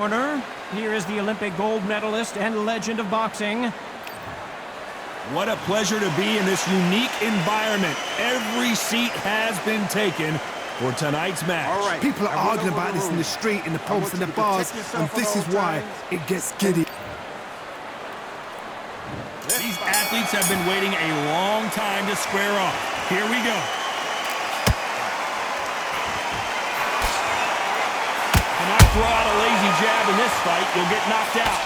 Corner. Here is the Olympic gold medalist and legend of boxing. What a pleasure to be in this unique environment. Every seat has been taken for tonight's match. All right. People are arguing about this in the street, in the pubs and the bars, and this is why it gets giddy. These athletes have been waiting a long time to square off. Here we go. Cannot throw out a lazy jab in this fight. You'll get knocked out.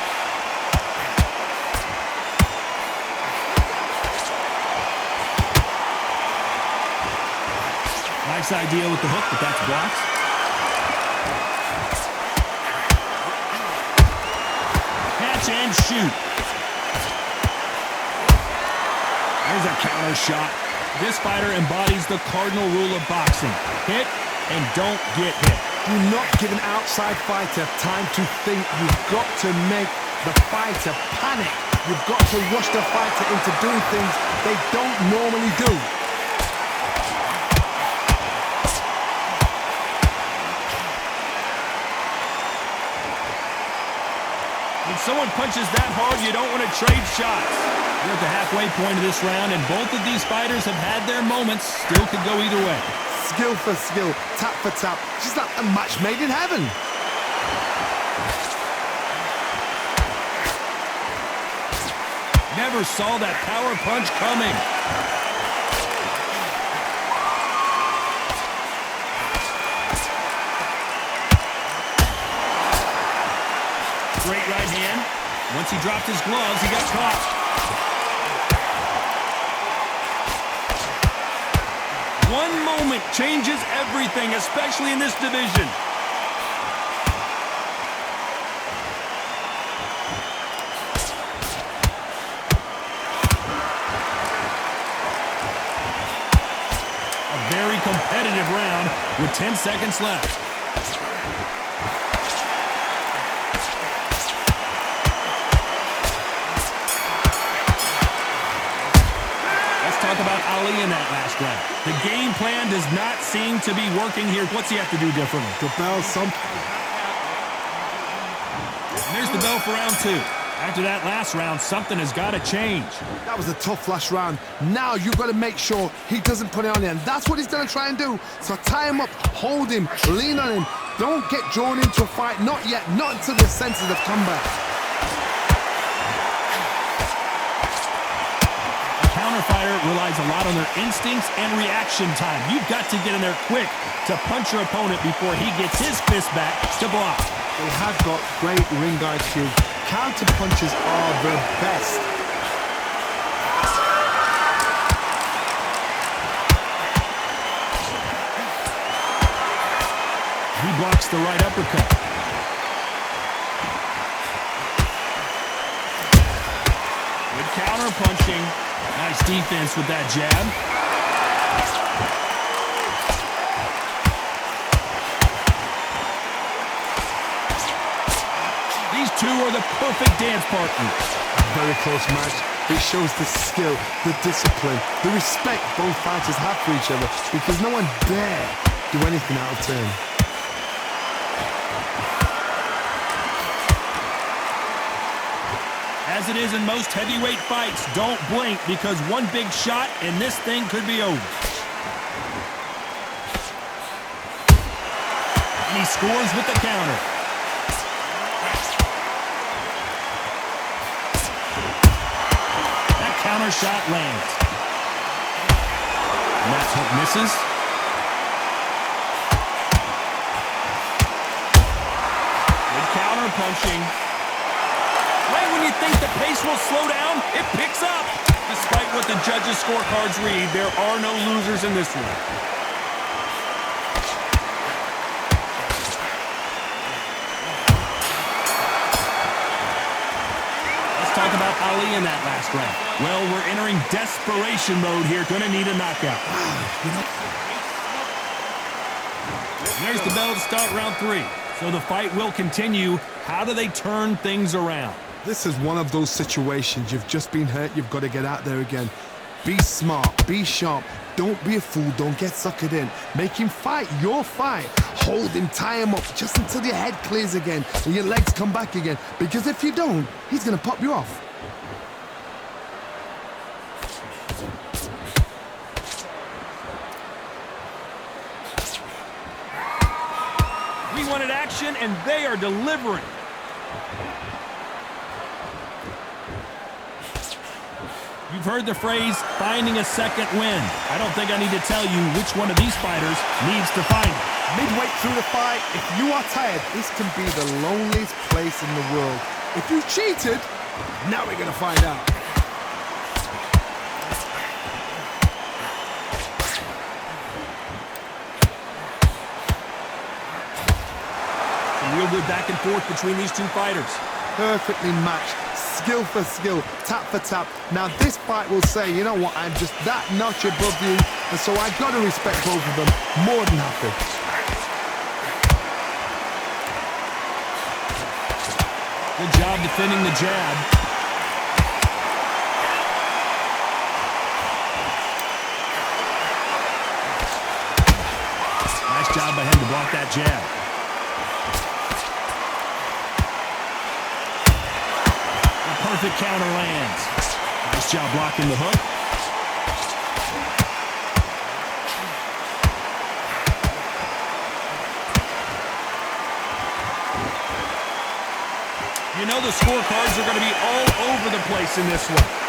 Nice idea with the hook, but that's blocked. Catch and shoot. There's a counter shot. This fighter embodies the cardinal rule of boxing. Hit and don't get hit. Do not give an outside fighter time to think. You've got to make the fighter panic. You've got to rush the fighter into doing things they don't normally do. When someone punches that hard, you don't want to trade shots. We're at the halfway point of this round, and both of these fighters have had their moments. Still could go either way. Skill for skill, tap for tap. Just like a match made in heaven. Never saw that power punch coming. Great right hand. Once he dropped his gloves, he got caught. One moment changes everything, especially in this division. A very competitive round with 10 seconds left. Talk about Ali in that last round. The game plan does not seem to be working here. What's he have to do differently? The bell, There's the bell for round two. After that last round, something has got to change. That was a tough last round. Now you've got to make sure he doesn't put it on there. And that's what he's going to try and do. So tie him up, hold him, lean on him. Don't get drawn into a fight. Not yet. Not until your senses have come back. Fighter relies a lot on their instincts and reaction time. You've got to get in there quick to punch your opponent before he gets his fist back to block. They have got great ring IQ. Counter punches are the best. He blocks the right uppercut. Good counter punching. Nice defense with that jab. These two are the perfect dance partners. Very close match. It shows the skill, the discipline, the respect both fighters have for each other, because no one dare do anything out of turn. As it is in most heavyweight fights, don't blink, because one big shot and this thing could be over. And he scores with the counter. That counter shot lands. And that hook misses. Good counter punching. Right when you think the pace will slow down, it picks up. Despite what the judges' scorecards read, there are no losers in this one. Let's talk about Ali in that last round. Well, we're entering desperation mode here. Gonna need a knockout. There's the bell to start round three. So the fight will continue. How do they turn things around? This is one of those situations. You've just been hurt. You've got to get out there again. Be smart, be sharp. Don't be a fool, don't get suckered in. Make him fight your fight. Hold him, tie him up, just until your head clears again and your legs come back again. Because if you don't, he's gonna pop you off. We wanted action, and they are delivering. You've heard the phrase, finding a second win. I don't think I need to tell you which one of these fighters needs to find it. Midway through the fight, if you are tired, this can be the loneliest place in the world. If you cheated, now we're gonna find out. Some real good back and forth between these two fighters. Perfectly matched, skill for skill, tap for tap. Now this fight will say, you know what, I'm just that notch above you, and so I've got to respect both of them more than happy. Good job defending the jab. Nice job by him to block that jab. Perfect counter lands. Nice job blocking the hook. You know the scorecards are going to be all over the place in this one.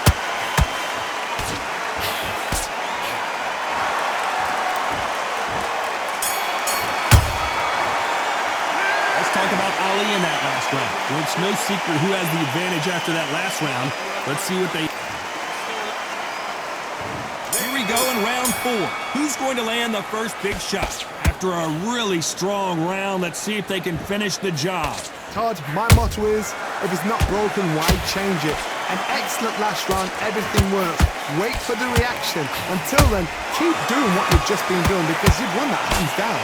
Talk about Ali in that last round. Well, it's no secret who has the advantage after that last round. Let's see what they... Here we go in round 4. Who's going to land the first big shot? After a really strong round, let's see if they can finish the job. Todd, my motto is, if it's not broken, why change it? An excellent last round, everything works. Wait for the reaction. Until then, keep doing what you've just been doing because you've won that hands down.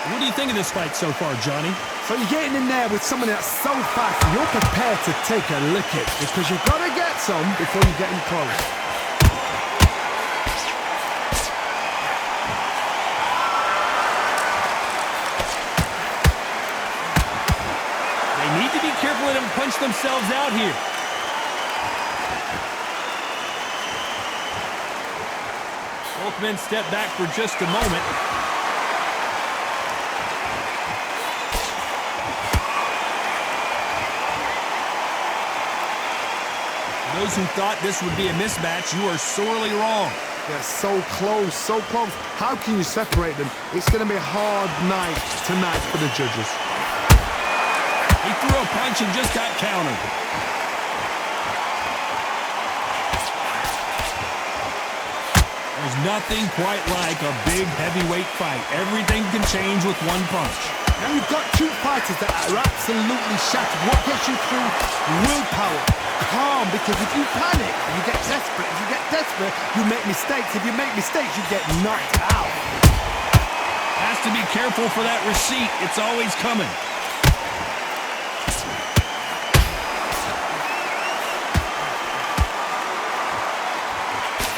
What do you think of this fight so far, Johnny? So you're getting in there with someone that's so fast, you're prepared to take a licking because you've got to get some before you get in close. They need to be careful and punch themselves out here. Both men step back for just a moment. Those who thought this would be a mismatch, you are sorely wrong. They're so close, so close. How can you separate them? It's going to be a hard night tonight for the judges. He threw a punch and just got countered. There's nothing quite like a big heavyweight fight. Everything can change with one punch. Now you've got two fighters that are absolutely shattered. What gets you through? Willpower. Calm, because if you panic, you get desperate. If you get desperate, you make mistakes. If you make mistakes, you get knocked out. Has to be careful for that receipt. It's always coming.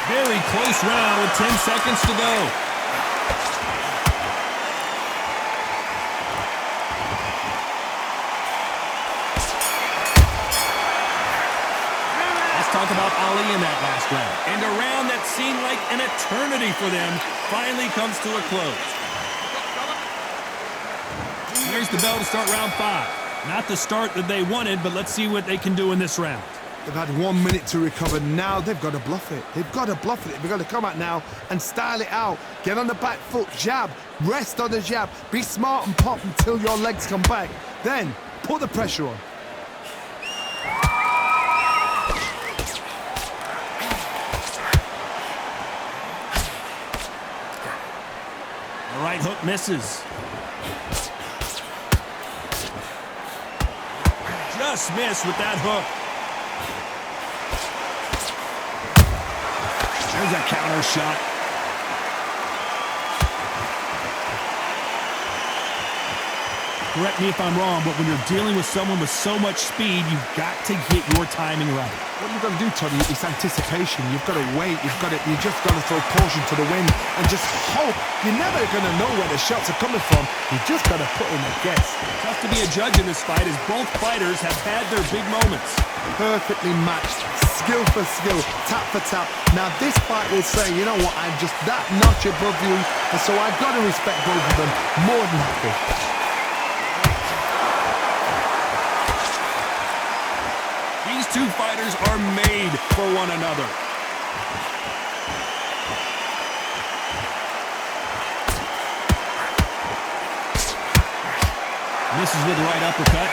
Very close round with 10 seconds to go. Talk about Ali in that last round. And a round that seemed like an eternity for them finally comes to a close. Here's the bell to start round 5. Not the start that they wanted, but let's see what they can do in this round. They've had 1 minute to recover. Now they've got to bluff it. They've got to bluff it. They've got to come out now and style it out. Get on the back foot, jab, rest on the jab. Be smart and pop until your legs come back. Then put the pressure on. The right hook misses. Just missed with that hook. There's a counter shot. Correct me if I'm wrong, but when you're dealing with someone with so much speed, you've got to get your timing right. What you've got to do, Tony, is anticipation. You've got to wait. You just got to throw caution to the wind and just hope. You're never going to know where the shots are coming from. You just got to put in a guess. Tough to be a judge in this fight as both fighters have had their big moments. Perfectly matched, skill for skill, tap for tap. Now this fight will say, you know what, I'm just that notch above you, and so I've got to respect both of them more than happy. These two fighters are made for one another. Misses with the right uppercut.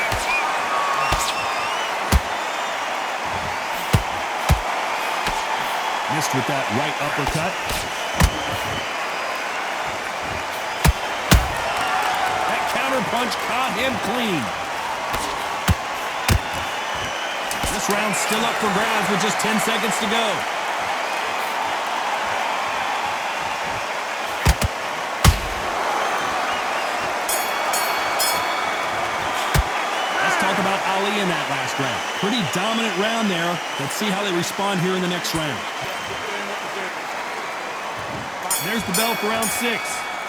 Missed with that right uppercut. That counter punch caught him clean. This round's still up for grabs with just 10 seconds to go. Let's talk about Ali in that last round. Pretty dominant round there. Let's see how they respond here in the next round. There's the bell for round 6.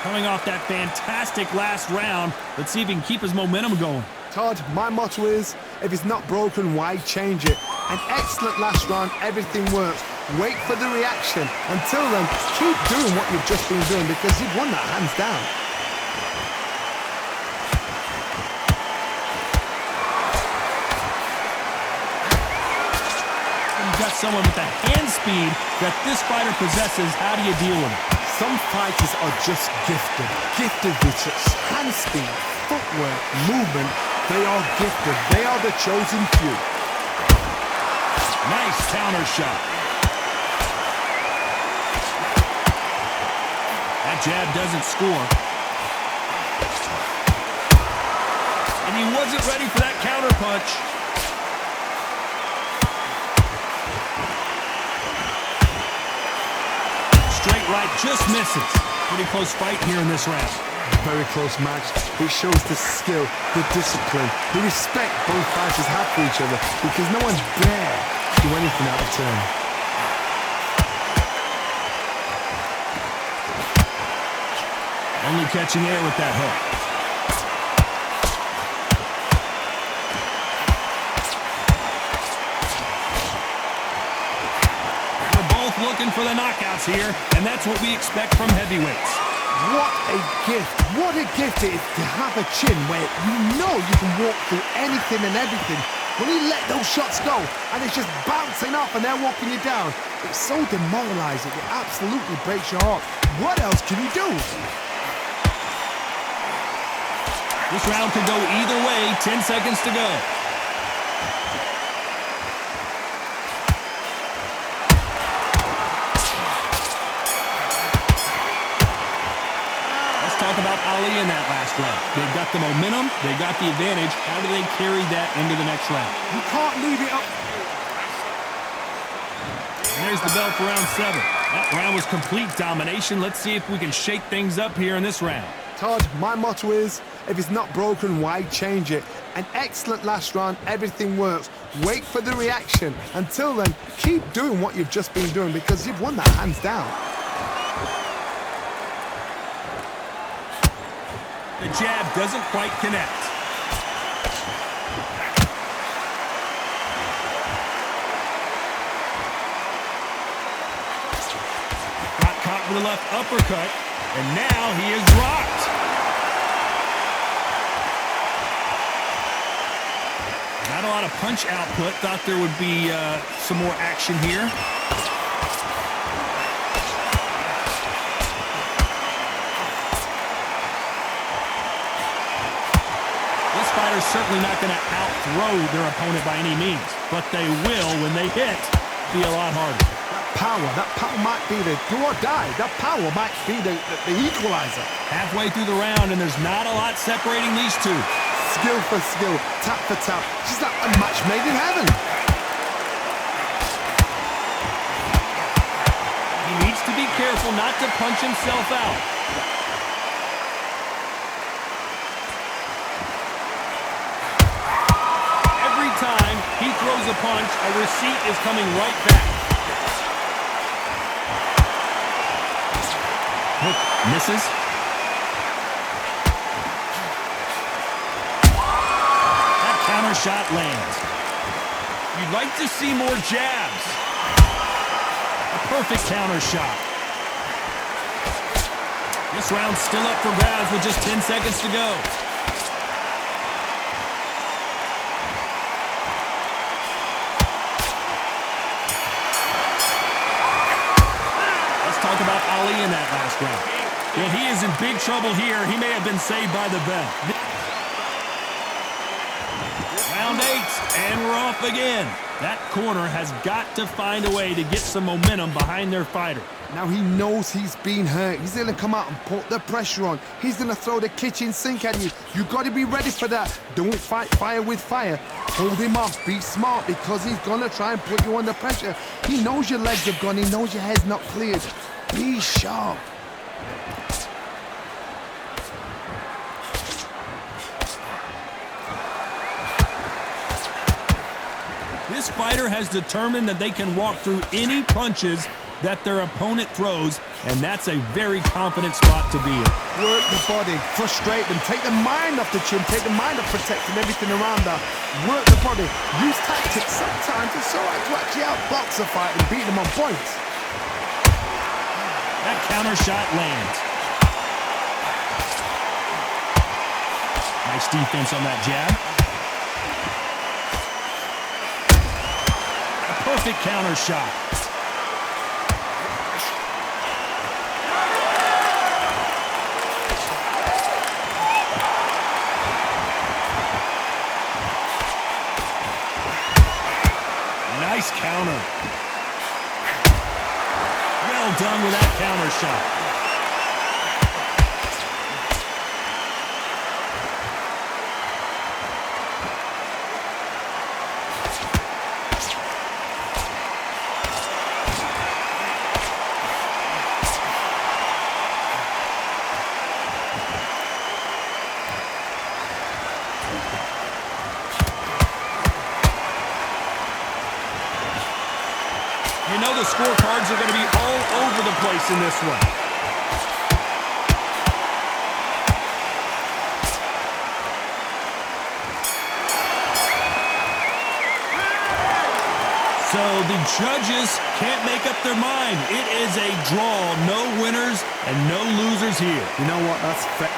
Coming off that fantastic last round, let's see if he can keep his momentum going. Todd, my motto is, if it's not broken, why change it? An excellent last round, everything works. Wait for the reaction. Until then, keep doing what you've just been doing because you've won that hands down. You've got someone with the hand speed that this fighter possesses. How do you deal with it? Some fighters are just gifted. Gifted with such hand speed, footwork, movement. They are gifted. They are the chosen few. Nice counter shot. That jab doesn't score. And he wasn't ready for that counter punch. Straight right just misses. Pretty close fight here in this round. Very close match. It shows the skill, the discipline, the respect both fighters have for each other because no one's dare do anything out of turn. Only catching air with that hook. We're both looking for the knockouts here, and that's what we expect from heavyweights. What a gift. What a gift it is to have a chin where you know you can walk through anything and everything. When you let those shots go and it's just bouncing off and they're walking you down, it's so demoralizing. It absolutely breaks your heart. What else can you do? This round could go either way. 10 seconds to go. Talk about Ali in that last round. They've got the momentum, they've got the advantage. How do they carry that into the next round? You can't leave it up. And there's the bell for round 7. That round was complete domination. Let's see if we can shake things up here in this round. Todd, my motto is, if it's not broken, why change it? An excellent last round, everything works. Wait for the reaction. Until then, keep doing what you've just been doing because you've won that hands down. The jab doesn't quite connect. Got caught with a left uppercut, and now he is rocked. Not a lot of punch output. Thought there would be some more action here. Fighter's certainly not going to out-throw their opponent by any means, but they will, when they hit, be a lot harder. That power might be the do or die. That power might be the equalizer. Halfway through the round, and there's not a lot separating these two. Skill for skill, tap for tap. She's like a match made in heaven. He needs to be careful not to punch himself out. he throws a punch, a receipt is coming right back. Hook misses. That counter shot lands. You'd like to see more jabs. A perfect counter shot. This round's still up for grabs with just 10 seconds to go. Let's talk about Ali in that last round. Well, he is in big trouble here. He may have been saved by the bell. Round 8, and we're off again. That corner has got to find a way to get some momentum behind their fighter. Now he knows he's been hurt. He's going to come out and put the pressure on. He's going to throw the kitchen sink at you. You got to be ready for that. Don't fight fire with fire. Hold him off. Be smart because he's going to try and put you under pressure. He knows your legs have gone. He knows your head's not cleared. Be sharp. This fighter has determined that they can walk through any punches that their opponent throws, and that's a very confident spot to be in. Work the body, frustrate them, take the mind off the chin, take the mind off protecting everything around that. Work the body, use tactics. Sometimes it's all right to actually outbox a fight and beat them on points. That counter shot lands. Nice defense on that jab. A perfect counter shot. Nice counter. Well done with that counter shot. You know the scorecards are going to be all over the place in this one. So the judges can't make up their mind. It is a draw. No winners and no losers here. You know what? That's fair.